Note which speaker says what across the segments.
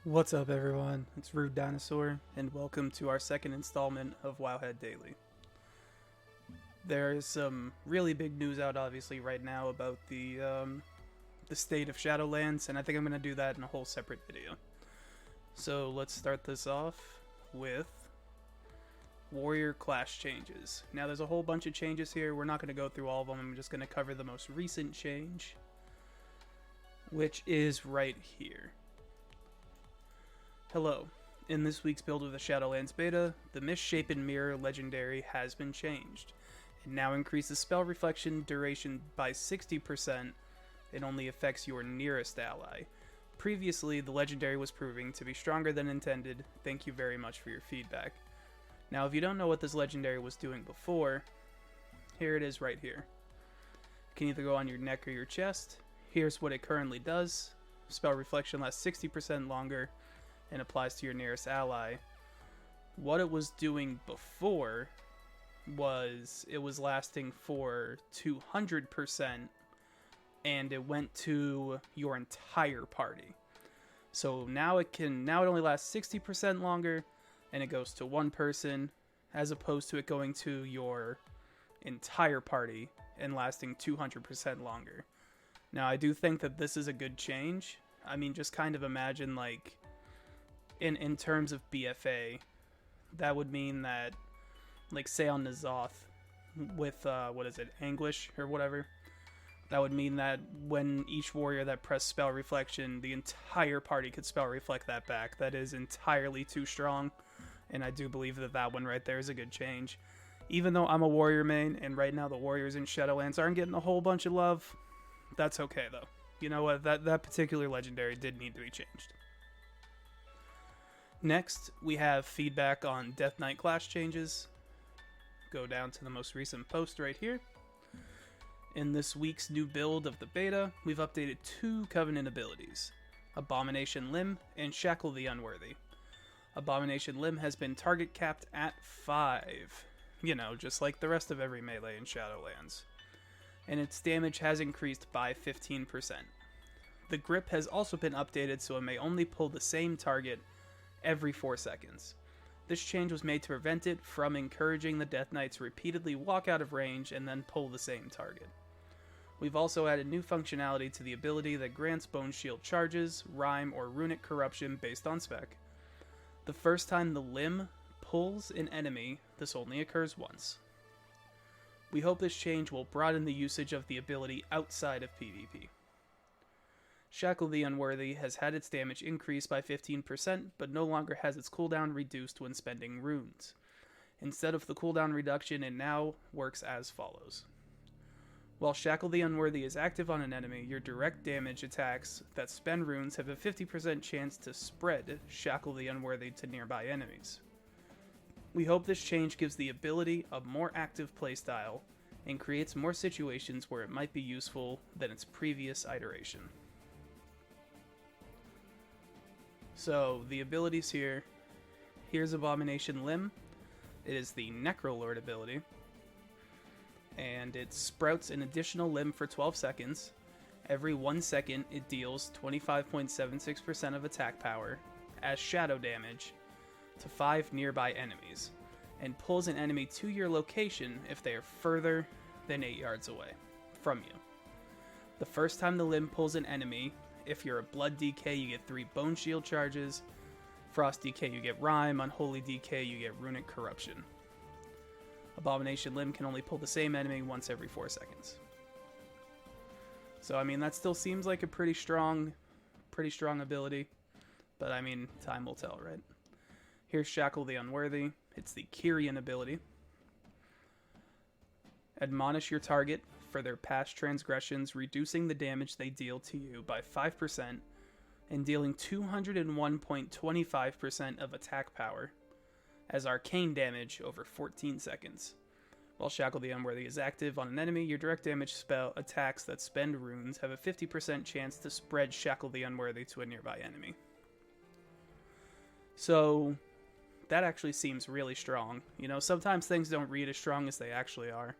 Speaker 1: What's up, everyone? It's Rude Dinosaur, and welcome to our second installment of Wowhead Daily. There is some really big news out, obviously, right now about the state of Shadowlands, and I think I'm going to do that in a whole separate video. So let's start this off with Warrior Class Changes. Now, there's a whole bunch of changes here. We're not going to go through all of them. I'm just going to cover the most recent change, which is right here. Hello. In this week's build of the Shadowlands beta, the Misshapen Mirror legendary has been changed. It now increases spell reflection duration by 60% and only affects your nearest ally. Previously, the legendary was proving to be stronger than intended. Thank you very much for your feedback. Now, if you don't know what this legendary was doing before, here it is right here. It can either go on your neck or your chest. Here's what it currently does. Spell reflection lasts 60% longer and applies to your nearest ally. What it was doing before was it was lasting for 200% and it went to your entire party. So now it only lasts 60% longer and it goes to one person, as opposed to it going to your entire party and lasting 200% longer. Now, I do think that this is a good change. I mean, just kind of imagine, like, in terms of BFA, that would mean that, like, say on N'Zoth with, Anguish or whatever, that would mean that when each warrior that pressed Spell Reflection, the entire party could Spell Reflect that back. That is entirely too strong, and I do believe that that one right there is a good change. Even though I'm a warrior main, and right now the warriors in Shadowlands aren't getting a whole bunch of love, that's okay, though. You know what? That particular legendary did need to be changed. Next, we have feedback on Death Knight class changes. Go down to the most recent post right here. In this week's new build of the beta, we've updated two Covenant abilities, Abomination Limb and Shackle the Unworthy. Abomination Limb has been target capped at 5, just like the rest of every melee in Shadowlands, and its damage has increased by 15%. The grip has also been updated so it may only pull the same target every 4 seconds. This change was made to prevent it from encouraging the Death Knight to repeatedly walk out of range and then pull the same target. We've also added new functionality to the ability that grants Bone Shield charges, Rhyme, or Runic Corruption based on spec. The first time the limb pulls an enemy, this only occurs once. We hope this change will broaden the usage of the ability outside of PvP. Shackle the Unworthy has had its damage increased by 15%, but no longer has its cooldown reduced when spending runes. Instead of the cooldown reduction, it now works as follows. While Shackle the Unworthy is active on an enemy, your direct damage attacks that spend runes have a 50% chance to spread Shackle the Unworthy to nearby enemies. We hope this change gives the ability a more active playstyle and creates more situations where it might be useful than its previous iteration. So, the abilities here. Here's Abomination Limb. It is the Necrolord ability. And it sprouts an additional limb for 12 seconds. Every 1 second, it deals 25.76% of attack power as shadow damage to 5 nearby enemies, and pulls an enemy to your location if they are further than 8 yards away from you. The first time the limb pulls an enemy, if you're a Blood DK, you get 3 Bone Shield charges. Frost DK, you get Rhyme. Unholy DK, you get Runic Corruption. Abomination Limb can only pull the same enemy once every 4 seconds. So, I mean, that still seems like a pretty strong ability. But, I mean, time will tell, right? Here's Shackle the Unworthy. It's the Kyrian ability. Admonish your target for their past transgressions, reducing the damage they deal to you by 5% and dealing 201.25% of attack power as arcane damage over 14 seconds. While Shackle the Unworthy is active on an enemy, your direct damage spell attacks that spend runes have a 50% chance to spread Shackle the Unworthy to a nearby enemy. So, that actually seems really strong. Sometimes things don't read as strong as they actually are.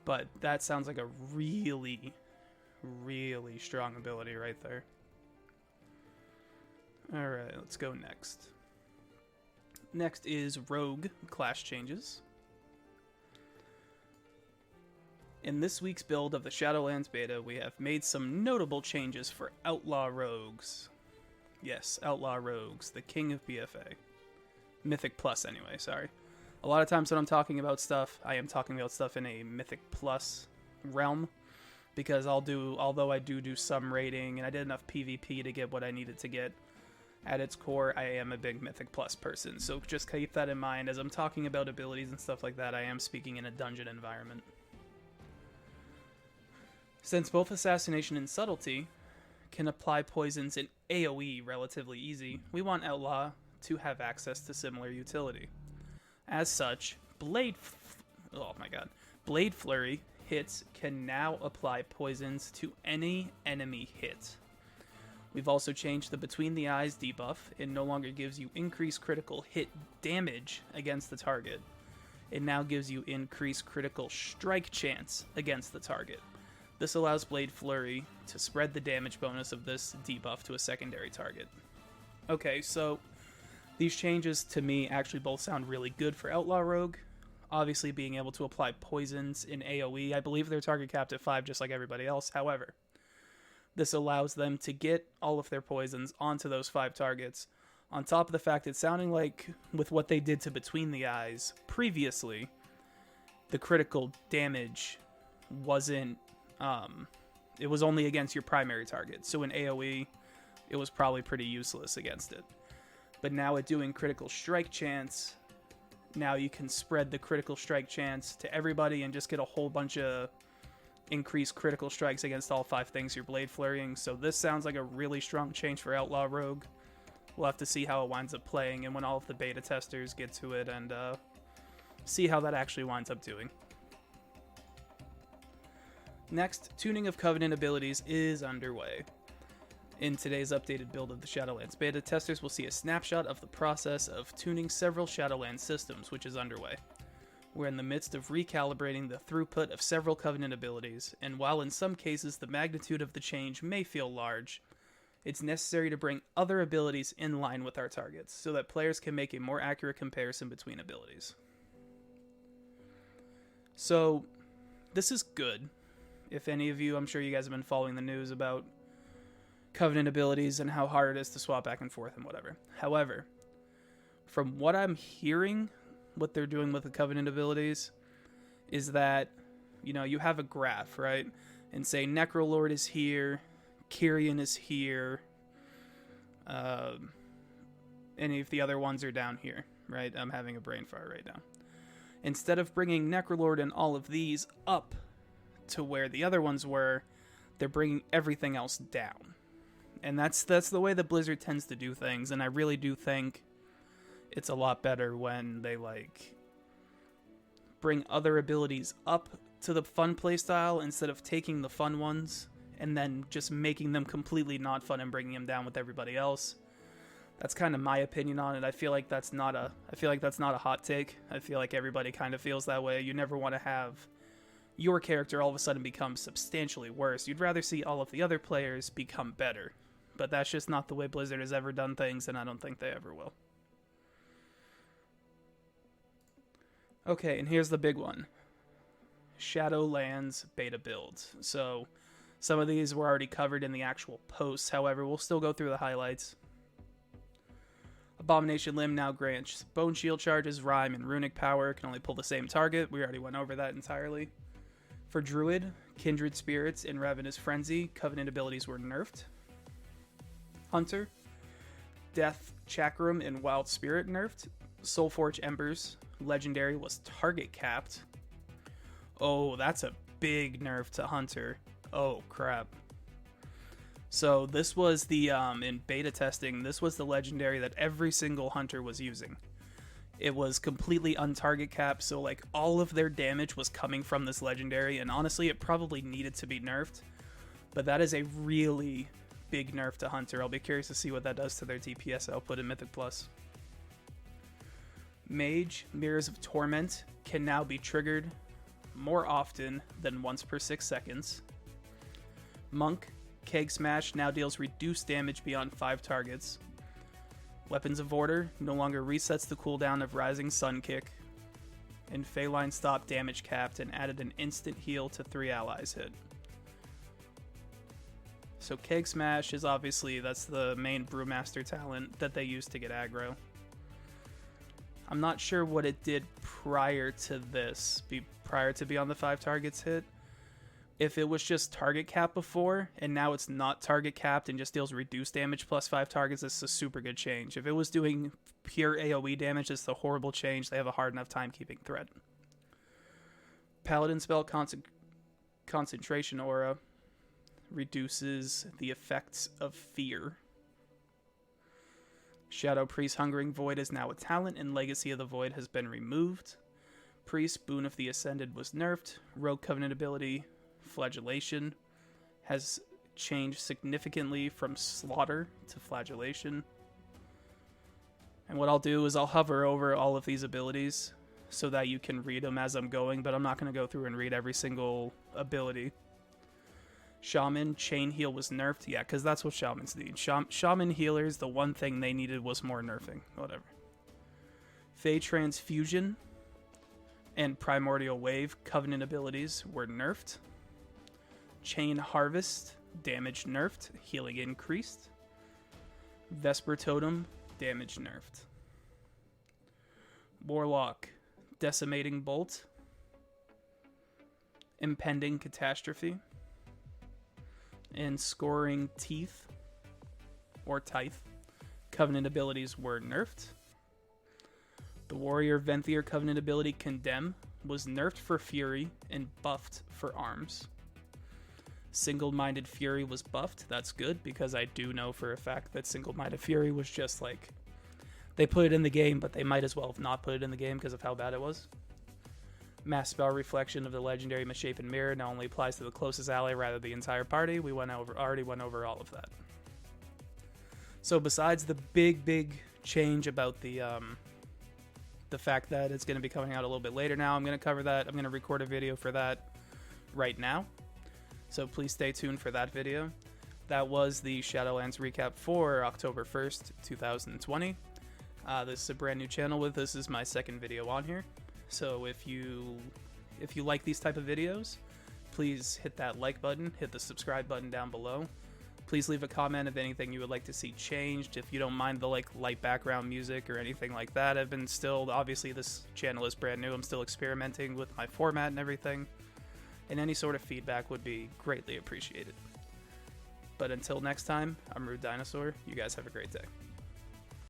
Speaker 1: But that sounds like a really, really strong ability right there. Alright, let's go next. Next is Rogue class changes. In this week's build of the Shadowlands beta, we have made some notable changes for Outlaw Rogues. Yes, Outlaw Rogues, the king of BFA. Mythic Plus, anyway, sorry. A lot of times when I'm talking about stuff, I am talking about stuff in a Mythic Plus realm, because although I do some raiding, and I did enough PvP to get what I needed to get, at its core, I am a big Mythic Plus person, so just keep that in mind. As I'm talking about abilities and stuff like that, I am speaking in a dungeon environment. Since both Assassination and Subtlety can apply poisons in AoE relatively easy, we want Outlaw to have access to similar utility. As such, Blade Flurry hits can now apply poisons to any enemy hit. We've also changed the Between the Eyes debuff. It no longer gives you increased critical hit damage against the target. It now gives you increased critical strike chance against the target. This allows Blade Flurry to spread the damage bonus of this debuff to a secondary target. Okay, so these changes to me actually both sound really good for Outlaw Rogue. Obviously being able to apply poisons in AoE, I believe they're target capped at 5 just like everybody else. However, this allows them to get all of their poisons onto those 5 targets. On top of the fact it's sounding like with what they did to Between the Eyes previously, the critical damage wasn't it was only against your primary target. So in AoE, it was probably pretty useless against it. But now at doing critical strike chance, now you can spread the critical strike chance to everybody and just get a whole bunch of increased critical strikes against all 5 things you're blade flurrying. So this sounds like a really strong change for Outlaw Rogue. We'll have to see how it winds up playing and when all of the beta testers get to it and see how that actually winds up doing. Next, tuning of Covenant abilities is underway. In today's updated build of the Shadowlands beta, testers will see a snapshot of the process of tuning several Shadowlands systems, which is underway. We're in the midst of recalibrating the throughput of several Covenant abilities, and while in some cases the magnitude of the change may feel large, it's necessary to bring other abilities in line with our targets, so that players can make a more accurate comparison between abilities. So, this is good. If any of you, I'm sure you guys have been following the news about Covenant abilities and how hard it is to swap back and forth and whatever. However, from what I'm hearing, what they're doing with the Covenant abilities is that, you know, you have a graph, right? And say Necrolord is here, Kyrian is here, any of the other ones are down here, right? I'm having a brain fart right now. Instead of bringing Necrolord and all of these up to where the other ones were, they're bringing everything else down. And that's the way that Blizzard tends to do things, and I really do think it's a lot better when they, like, bring other abilities up to the fun playstyle instead of taking the fun ones and then just making them completely not fun and bringing them down with everybody else. That's kind of my opinion on it. I feel like that's not a hot take. I feel like everybody kind of feels that way. You never want to have your character all of a sudden become substantially worse. You'd rather see all of the other players become better. But that's just not the way Blizzard has ever done things, and I don't think they ever will. Okay, and here's the big one. Shadowlands beta builds. So, some of these were already covered in the actual posts. However, we'll still go through the highlights. Abomination Limb now grants Bone Shield charges, Rhyme, and Runic power. Can only pull the same target. We already went over that entirely. For Druid, Kindred Spirits, and Ravenous Frenzy, Covenant abilities were nerfed. Hunter, Death Chakram, and Wild Spirit nerfed. Soulforge Embers, Legendary, was target capped. Oh, that's a big nerf to Hunter. Oh, crap. So this was the, in beta testing, this was the Legendary that every single Hunter was using. It was completely untarget capped, so like all of their damage was coming from this Legendary, and honestly it probably needed to be nerfed, but that is a really big nerf to Hunter. I'll be curious to see what that does to their DPS output in Mythic Plus. Mage, Mirrors of Torment, can now be triggered more often than once per 6 seconds. Monk, Keg Smash now deals reduced damage beyond 5 targets. Weapons of Order no longer resets the cooldown of Rising Sun Kick, and Phaline Stop damage capped and added an instant heal to 3 allies hit. So Keg Smash is obviously, that's the main Brewmaster talent that they use to get aggro. I'm not sure what it did prior to this, prior to Beyond the 5 targets hit. If it was just target cap before, and now it's not target capped and just deals reduced damage plus 5 targets, it's a super good change. If it was doing pure AoE damage, it's a horrible change. They have a hard enough time keeping threat. Paladin spell Concentration Aura reduces the effects of fear. Shadow Priest Hungering Void is now a talent, and Legacy of the Void has been removed. Priest Boon of the Ascended was nerfed. Rogue Covenant ability Flagellation has changed significantly from Slaughter to Flagellation. And what I'll do is I'll hover over all of these abilities so that you can read them as I'm going, but I'm not going to go through and read every single ability. Shaman Chain Heal was nerfed. Yeah, because that's what Shamans need. Shaman healers, the one thing they needed was more nerfing. Whatever. Fey Transfusion and Primordial Wave Covenant abilities were nerfed. Chain Harvest, damage nerfed, healing increased. Vesper Totem, damage nerfed. Warlock, Decimating Bolt. Impending Catastrophe. And Scoring Teeth, or Tithe, Covenant abilities were nerfed. The Warrior Venthyr Covenant ability Condemn was nerfed for Fury and buffed for Arms. Single-Minded Fury was buffed. That's good, because I do know for a fact that Single-Minded Fury was just like, they put it in the game, but they might as well have not put it in the game because of how bad it was. Mass Spell Reflection of the legendary Misshapen Mirror now only applies to the closest ally rather than the entire party. We already went over all of that. So besides the big change about the fact that it's going to be coming out a little bit later now, I'm going to cover that. I'm going to record a video for that right now. So please stay tuned for that video. That was the Shadowlands recap for October 1st, 2020. This is a brand new channel. This is my second video on here. So if you like these type of videos, please hit that like button, hit the subscribe button down below. Please leave a comment of anything you would like to see changed. If you don't mind the light background music or anything like that, obviously this channel is brand new. I'm still experimenting with my format and everything. And any sort of feedback would be greatly appreciated. But until next time, I'm Rude Dinosaur. You guys have a great day.